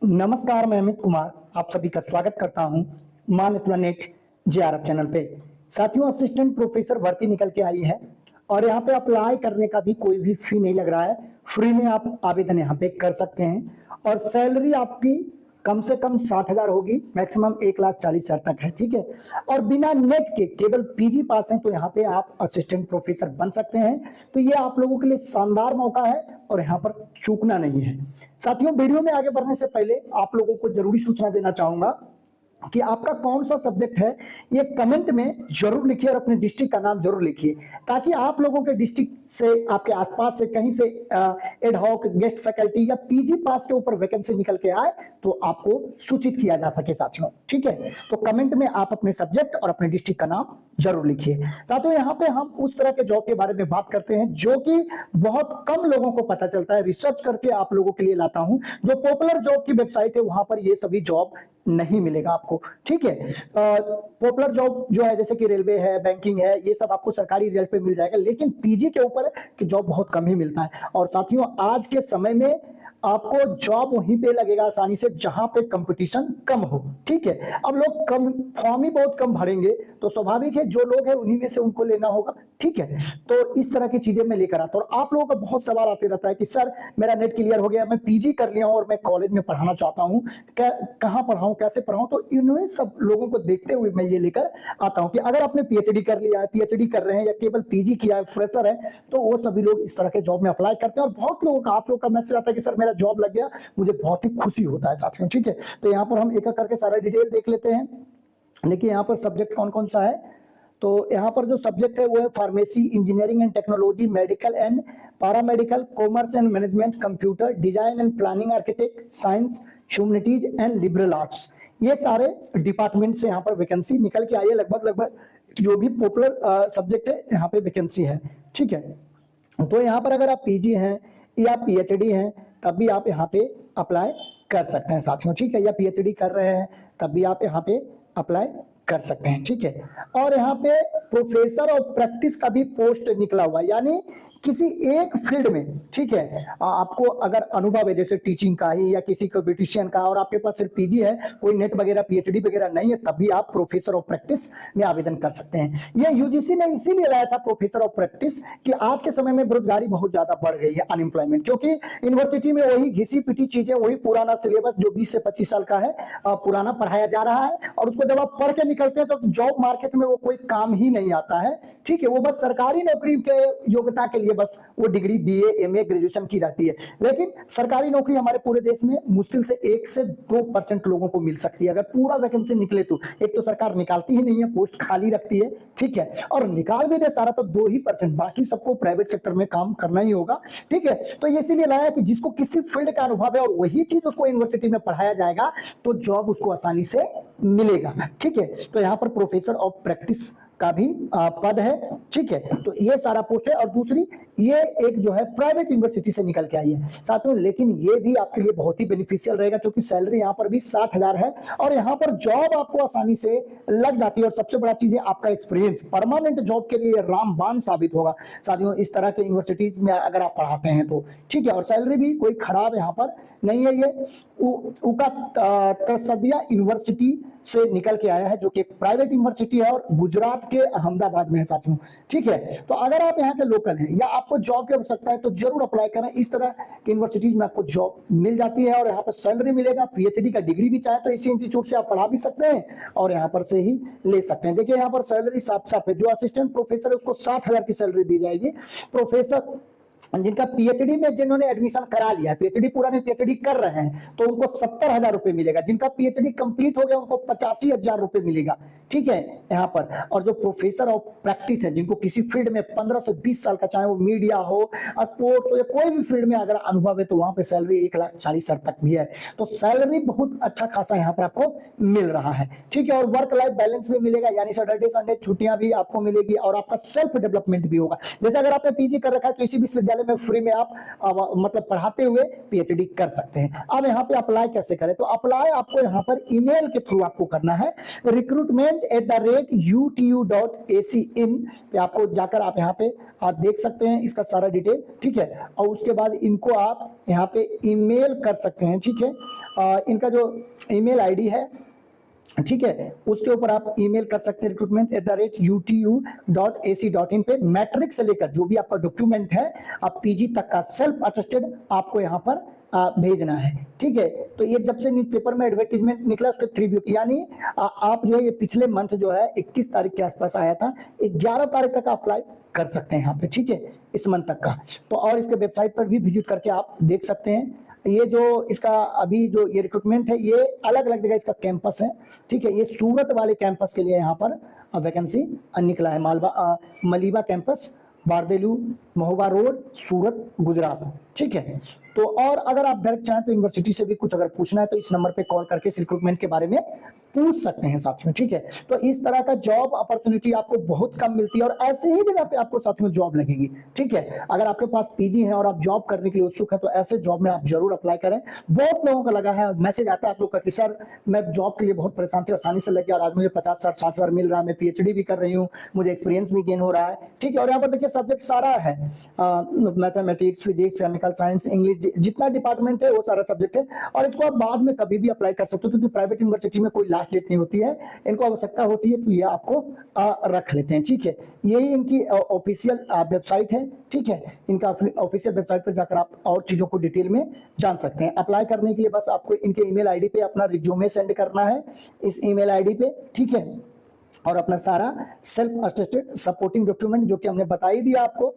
नमस्कार, मैं अमित कुमार आप सभी का स्वागत करता हूं मान्यता नेट जेआरएफ चैनल पे। साथियों, असिस्टेंट प्रोफेसर भर्ती निकल के आई है और यहाँ पे अप्लाई करने का भी कोई भी फी नहीं लग रहा है। फ्री में आप आवेदन यहाँ पे कर सकते हैं और सैलरी आपकी कम से कम 60,000 होगी, मैक्सिमम 1,40,000 तक है। ठीक है, और बिना नेट के केवल पीजी पास हैं तो यहाँ पे आप असिस्टेंट प्रोफेसर बन सकते हैं। तो ये आप लोगों के लिए शानदार मौका है और यहाँ पर चूकना नहीं है। साथियों, वीडियो में आगे बढ़ने से पहले आप लोगों को जरूरी सूचना देना चाहूंगा कि आपका कौन सा सब्जेक्ट है ये कमेंट में जरूर लिखिए और अपने डिस्ट्रिक्ट का नाम जरूर लिखिए, ताकि आप लोगों के डिस्ट्रिक्ट से, आपके आसपास से कहीं से एड हॉक, गेस्ट फैकल्टी या पीजी पास के ऊपर वैकेंसी निकल के आए तो आपको सूचित किया जा सके साथियों। ठीक है, तो कमेंट में आप अपने सब्जेक्ट और अपने डिस्ट्रिक्ट का नाम जरूर लिखिए। साथियों, यहाँ पे हम उस तरह के जॉब के बारे में बात करते हैं जो कि बहुत कम लोगों को पता चलता है। रिसर्च करके आप लोगों के लिए लाता हूं। जो पॉपुलर जॉब की वेबसाइट है वहां पर ये सभी जॉब नहीं मिलेगा आपको। ठीक है, पॉपुलर जॉब जो है जैसे कि रेलवे है, बैंकिंग है, ये सब आपको सरकारी रिजल्ट पे मिल जाएगा, लेकिन पीजी के ऊपर की जॉब बहुत कम ही मिलता है। और साथियों, आज के समय में आपको जॉब वहीं पे लगेगा आसानी से जहां पे कंपटीशन कम हो। ठीक है, अब लोग कम फॉर्म ही बहुत कम भरेंगे तो स्वाभाविक है जो लोग हैं उन्हीं में से उनको लेना होगा। ठीक है, तो इस तरह की चीजें मैं लेकर आता हूं। और आप लोगों का बहुत सवाल आते रहता है कि सर मेरा नेट क्लियर हो गया, मैं पीजी कर लिया हूं और मैं कॉलेज में पढ़ाना चाहता हूं, कहां पढ़ाऊं, कैसे पढ़ाऊं। तो इन्हें सब लोगों को देखते हुए मैं ये लेकर आता हूं कि अगर आपने पीएचडी कर लिया है, पीएचडी कर रहे हैं या केवल पीजी किया है, फ्रेशर है, तो वो सभी लोग इस तरह के जॉब में अप्लाई करते हैं। और बहुत लोगों का, आप लोगों का मैसेज आता है कि सर मेरा जॉब लग गया, मुझे बहुत ही खुशी होता है साथियों। ठीक है, तो यहाँ पर हम एक एक करके सारा डिटेल देख लेते हैं। देखिए यहाँ पर सब्जेक्ट कौन कौन सा है। तो यहाँ पर जो सब्जेक्ट है वो है pharmacy, engineering and technology, medical and paramedical, commerce and management, computer, design and planning, architect, science, humanities and liberal arts. ये सारे डिपार्टमेंट से यहाँ पर वैकेंसी निकल के आई है। लगभग जो भी पॉपुलर सब्जेक्ट है यहाँ पे वैकेंसी है। ठीक है, तो यहाँ पर अगर आप पीजी हैं या पीएचडी हैं तब भी आप यहाँ पे अप्लाई कर सकते हैं साथियों। ठीक है, या पीएचडी कर रहे हैं तब भी आप यहाँ पे अप्लाई कर सकते हैं। ठीक है, और यहाँ पे प्रोफेसर और प्रैक्टिस का भी पोस्ट निकला हुआ है, यानी किसी एक फील्ड में। ठीक है, आपको अगर अनुभव है जैसे टीचिंग का ही या किसी को ब्यूटिशियन का, और आपके पास सिर्फ पीजी है, कोई नेट वगैरह पीएचडी वगैरह नहीं है, तब भी आप प्रोफेसर ऑफ प्रैक्टिस में आवेदन कर सकते हैं। ये यूजीसी ने इसीलिए लाया था प्रोफेसर ऑफ प्रैक्टिस कि आज के समय में बेरोजगारी बहुत ज्यादा बढ़ गई है, अनएम्प्लॉयमेंट, क्योंकि यूनिवर्सिटी में वही घिसी पिटी चीजें, वही पुराना सिलेबस जो 20 से 25 साल का है पुराना पढ़ाया जा रहा है, और उसको जब आप पढ़ के निकलते हैं तो जॉब मार्केट में वो कोई काम ही नहीं आता है। ठीक है, वो बस सरकारी नौकरी के योग्यता के लिए बस वो डिग्री बीए एमए ग्रेजुएशन की रहती है। लेकिन सरकारी नौकरी हमारे पूरे देश में मुश्किल से 1 से 2% लोगों को मिल सकती है अगर पूरा वैकेंसी निकले तो। एक तो सरकार निकालती ही नहीं है, पोस्ट खाली रखती है। ठीक है, और निकाल भी दे सारा तो 2% बाकी सबको प्राइवेट सेक्टर में काम करना ही होगा। ठीक है, तो ये इसीलिए लाया कि जिसको किसी फील्ड का अनुभव है और वही चीज उसको यूनिवर्सिटी में पढ़ाया जाएगा तो जॉब उसको आसानी से मिलेगा। ठीक है, तो यहाँ पर प्रोफेसर ऑफ प्रैक्टिस का भी पद है। ठीक है, तो ये सारा पोस्ट है। और दूसरी, ये एक जो है प्राइवेट यूनिवर्सिटी से निकल के आई है साथियों, लेकिन ये भी आपके लिए बहुत ही बेनिफिशियल रहेगा क्योंकि सैलरी यहाँ पर भी 60,000 है और यहाँ पर जॉब आपको आसानी से लग जाती है। और सबसे बड़ा चीज है आपका एक्सपीरियंस परमानेंट जॉब के लिए रामबाण साबित होगा साथियों, इस तरह के यूनिवर्सिटीज में अगर आप पढ़ाते हैं तो। ठीक है, और सैलरी भी कोई खराब यहाँ पर नहीं है। ये उका तरसदिया यूनिवर्सिटी से निकल के आया है जो कि एक प्राइवेट यूनिवर्सिटी है और गुजरात के अहमदाबाद में है साथियों। ठीक है, तो अगर आप यहाँ के लोकल हैं या आपको जॉब की आवश्यकता है तो जरूर अप्लाई करें। इस तरह की यूनिवर्सिटीज में आपको जॉब मिल जाती है और यहाँ पर सैलरी मिलेगा। पीएचडी का डिग्री भी चाहे तो इसी इंस्टीट्यूट से आप पढ़ा भी सकते हैं और यहाँ पर से ही ले सकते हैं। देखिए यहाँ पर सैलरी साफ साफ है। जो असिस्टेंट प्रोफेसर है उसको 60,000 की सैलरी दी जाएगी। प्रोफेसर जिनका पीएचडी में जिन्होंने एडमिशन करा लिया, पीएचडी पूरा नहीं पीएचडी कर रहे हैं, तो उनको 70,000 रुपए मिलेगा। जिनका पीएचडी कंप्लीट हो गया उनको 85,000 रुपए मिलेगा। ठीक है, यहाँ पर। और जो प्रोफेसर ऑफ प्रैक्टिस है, जिनको किसी फील्ड में 15 से 20 साल का, चाहे वो मीडिया हो, स्पोर्ट्स हो या कोई भी फील्ड में अगर अनुभव है, तो वहां पे सैलरी 1,40,000 तक भी है। तो सैलरी बहुत अच्छा खासा यहाँ पर आपको मिल रहा है। ठीक है, और वर्क लाइफ बैलेंस भी मिलेगा, यानी सैटरडे संडे छुट्टियां भी आपको मिलेगी और आपका सेल्फ डेवलपमेंट भी होगा। जैसे अगर आपने पीजी कर रखा है तो इसी विश्वविद्यालय विश्वविद्यालय में फ्री में आप मतलब पढ़ाते हुए पीएचडी कर सकते हैं। अब यहाँ पे अप्लाई कैसे करें, तो अप्लाई आपको यहाँ पर ईमेल के थ्रू आपको करना है, recruitment@utu.ac.in पे आपको जाकर आप यहाँ पे आप देख सकते हैं इसका सारा डिटेल, ठीक है। और उसके बाद इनको आप यहाँ पे ईमेल कर सकते हैं, ठीक है। इनका जो ईमेल आईडी है, ठीक है, उसके ऊपर आप ईमेल कर सकते हैं recruitment@utu.ac.in पे। मैट्रिक से लेकर जो भी आपका डॉक्यूमेंट है, आप पीजी तक का सेल्फ अटेस्टेड आपको यहाँ पर भेजना है, ठीक है। तो ये जब से न्यूज़पेपर में एडवर्टीजमेंट निकला उसके 3 वीक, यानी आप जो है ये पिछले मंथ जो है 21 तारीख के आसपास आया था, 11 तारीख तक अप्लाई कर सकते हैं यहाँ पे, ठीक है, इस मंथ तक का। तो और इसके वेबसाइट पर भी विजिट करके आप देख सकते हैं। ये जो इसका अभी जो ये रिक्रूटमेंट है, ये अलग अलग जगह इसका कैंपस है, ठीक है। ये सूरत वाले कैंपस के लिए यहाँ पर वैकेंसी निकला है, मलीबा कैंपस, बारदेलू, महोबा रोड, सूरत, गुजरात, ठीक है। तो और अगर आप डायरेक्ट चाहें तो यूनिवर्सिटी से भी कुछ अगर पूछना है तो इस नंबर पे कॉल करके इस रिक्रूटमेंट के बारे में पूछ सकते हैं साथियों, ठीक है। तो इस तरह का जॉब अपॉर्चुनिटी आपको बहुत कम मिलती है और ऐसे ही जगह पे आपको साथियों जॉब लगेगी, ठीक है। अगर आपके पास पीजी है और आप जॉब करने के लिए उत्सुक है तो ऐसे जॉब में आप जरूर अप्लाई करें। बहुत लोगों का लगा है, मैसेज आता है आप लोग का कि सर मैं जॉब के लिए बहुत परेशान थी, आसानी से लग गया और आज मुझे 50,000 60,000 मिल रहा है, मैं पीएचडी भी कर रही हूँ, मुझे एक्सपीरियंस भी गेन हो रहा है, ठीक है। और यहाँ पर देखिए सब्जेक्ट सारा है, mathematics, physics, chemical science, English, जितना डिपार्टमेंट है वो सारा सब्जेक्ट है। और इसको आप बाद में कभी भी अप्लाई कर सकते हो, क्योंकि प्राइवेट यूनिवर्सिटी में कोई लास्ट डेट नहीं होती है, इनको आवश्यकता होती है तो ये आपको रख लेते हैं, ठीक है। यही इनकी ऑफिशियल वेबसाइट है, ठीक है। इनका ऑफिशियल वेबसाइट पर जाकर आप और चीजों को डिटेल में जान सकते हैं। अप्लाई करने के लिए बस आपको इनके ईमेल आईडी पे अपना रिज्यूमे सेंड करना है, इस ईमेल आईडी पे, ठीक है। और अपना सारा सेल्फ अटेस्टेड सपोर्टिंग डॉक्यूमेंट जो कि हमने बता ही दिया आपको,